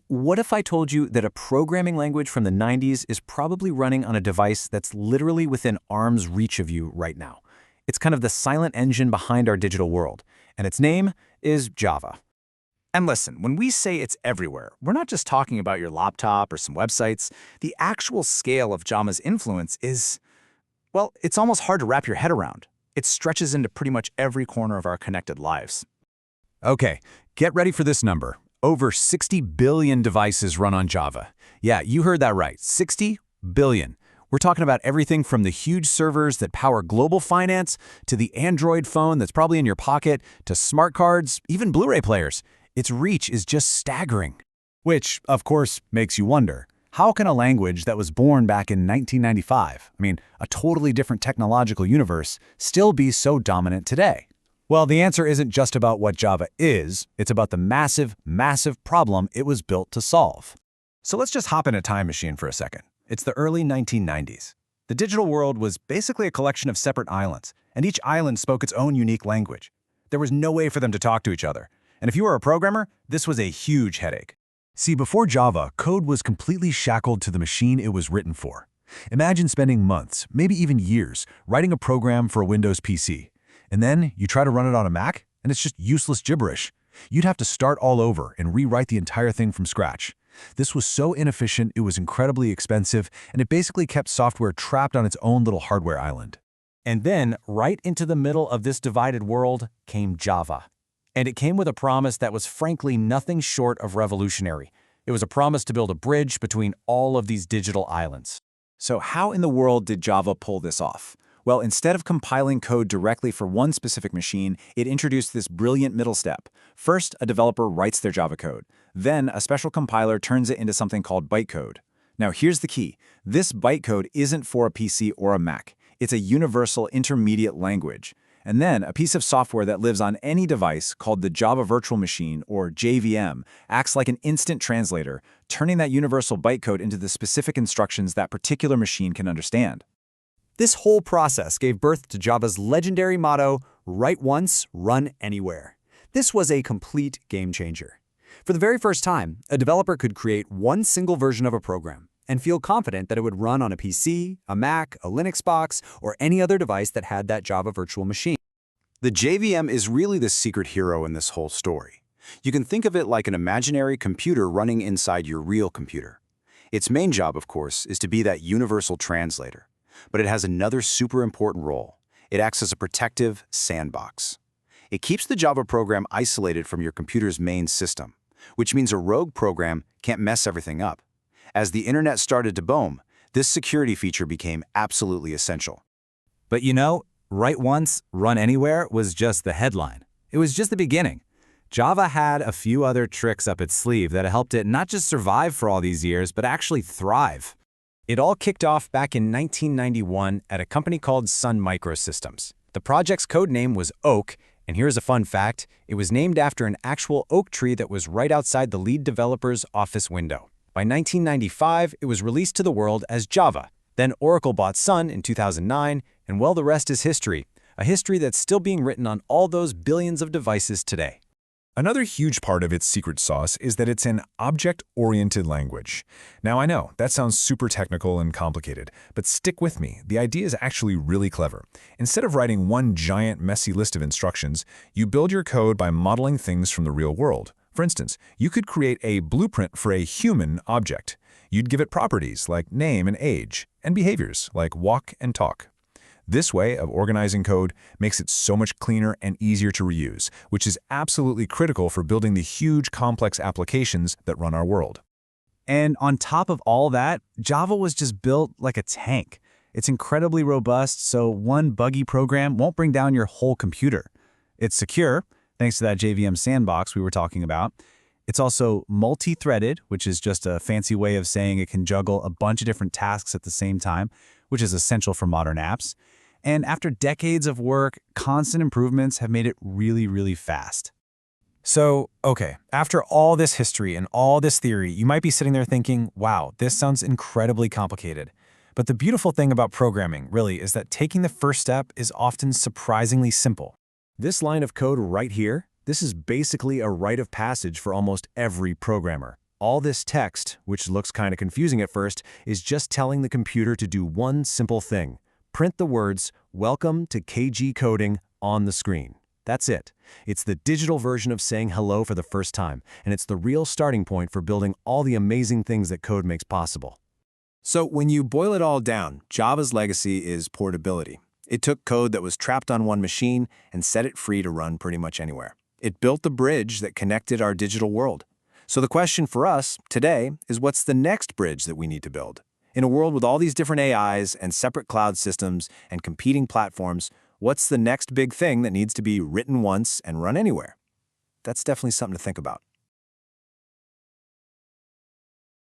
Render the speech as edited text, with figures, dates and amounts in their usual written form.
What if I told you that a programming language from the 90s is probably running on a device that's literally within arm's reach of you right now? It's kind of the silent engine behind our digital world, and its name is Java. And listen, when we say it's everywhere, we're not just talking about your laptop or some websites. The actual scale of Java's influence is, well, it's almost hard to wrap your head around. It stretches into pretty much every corner of our connected lives. Okay, get ready for this number. Over 60 billion devices run on Java. Yeah, you heard that right, 60 billion. We're talking about everything from the huge servers that power global finance, to the Android phone that's probably in your pocket, to smart cards, even Blu-ray players. Its reach is just staggering. Which, of course, makes you wonder, how can a language that was born back in 1995, a totally different technological universe, still be so dominant today? Well, the answer isn't just about what Java is, it's about the massive, massive problem it was built to solve. So let's just hop in a time machine for a second. It's the early 1990s. The digital world was basically a collection of separate islands, and each island spoke its own unique language. There was no way for them to talk to each other. And if you were a programmer, this was a huge headache. See, before Java, code was completely shackled to the machine it was written for. Imagine spending months, maybe even years, writing a program for a Windows PC. And then you try to run it on a Mac, and it's just useless gibberish. You'd have to start all over and rewrite the entire thing from scratch. This was so inefficient, it was incredibly expensive, and it basically kept software trapped on its own little hardware island. And then, right into the middle of this divided world, came Java. And it came with a promise that was frankly nothing short of revolutionary. It was a promise to build a bridge between all of these digital islands. So how in the world did Java pull this off? Well, instead of compiling code directly for one specific machine, it introduced this brilliant middle step. First, a developer writes their Java code. Then, a special compiler turns it into something called bytecode. Now, here's the key. This bytecode isn't for a PC or a Mac. It's a universal intermediate language. And then, a piece of software that lives on any device called the Java Virtual Machine, or JVM, acts like an instant translator, turning that universal bytecode into the specific instructions that particular machine can understand. This whole process gave birth to Java's legendary motto, write once, run anywhere. This was a complete game changer. For the very first time, a developer could create one single version of a program and feel confident that it would run on a PC, a Mac, a Linux box, or any other device that had that Java virtual machine. The JVM is really the secret hero in this whole story. You can think of it like an imaginary computer running inside your real computer. Its main job, of course, is to be that universal translator. But it has another super important role. It acts as a protective sandbox. It keeps the Java program isolated from your computer's main system, which means a rogue program can't mess everything up. As the internet started to boom, this security feature became absolutely essential. But write once, run anywhere was just the headline. It was just the beginning. Java had a few other tricks up its sleeve that helped it not just survive for all these years, but actually thrive. It all kicked off back in 1991 at a company called Sun Microsystems. The project's code name was Oak, and here's a fun fact. It was named after an actual oak tree that was right outside the lead developer's office window. By 1995, it was released to the world as Java. Then Oracle bought Sun in 2009, and well, the rest is history. A history that's still being written on all those billions of devices today. Another huge part of its secret sauce is that it's an object-oriented language. Now, I know, that sounds super technical and complicated, but stick with me. The idea is actually really clever. Instead of writing one giant, messy list of instructions, you build your code by modeling things from the real world. For instance, you could create a blueprint for a human object. You'd give it properties like name and age, and behaviors like walk and talk. This way of organizing code makes it so much cleaner and easier to reuse, which is absolutely critical for building the huge, complex applications that run our world. And on top of all that, Java was just built like a tank. It's incredibly robust, so one buggy program won't bring down your whole computer. It's secure, thanks to that JVM sandbox we were talking about. It's also multi-threaded, which is just a fancy way of saying it can juggle a bunch of different tasks at the same time, which is essential for modern apps. And after decades of work, constant improvements have made it really, really fast. So, okay, after all this history and all this theory, you might be sitting there thinking, wow, this sounds incredibly complicated. But the beautiful thing about programming, really, is that taking the first step is often surprisingly simple. This line of code right here, this is basically a rite of passage for almost every programmer. All this text, which looks kind of confusing at first, is just telling the computer to do one simple thing. Print the words, "Welcome to KG Coding," on the screen. That's it. It's the digital version of saying hello for the first time, and it's the real starting point for building all the amazing things that code makes possible. So when you boil it all down, Java's legacy is portability. It took code that was trapped on one machine and set it free to run pretty much anywhere. It built the bridge that connected our digital world. So the question for us today is, what's the next bridge that we need to build? In a world with all these different AIs and separate cloud systems and competing platforms, what's the next big thing that needs to be written once and run anywhere? That's definitely something to think about.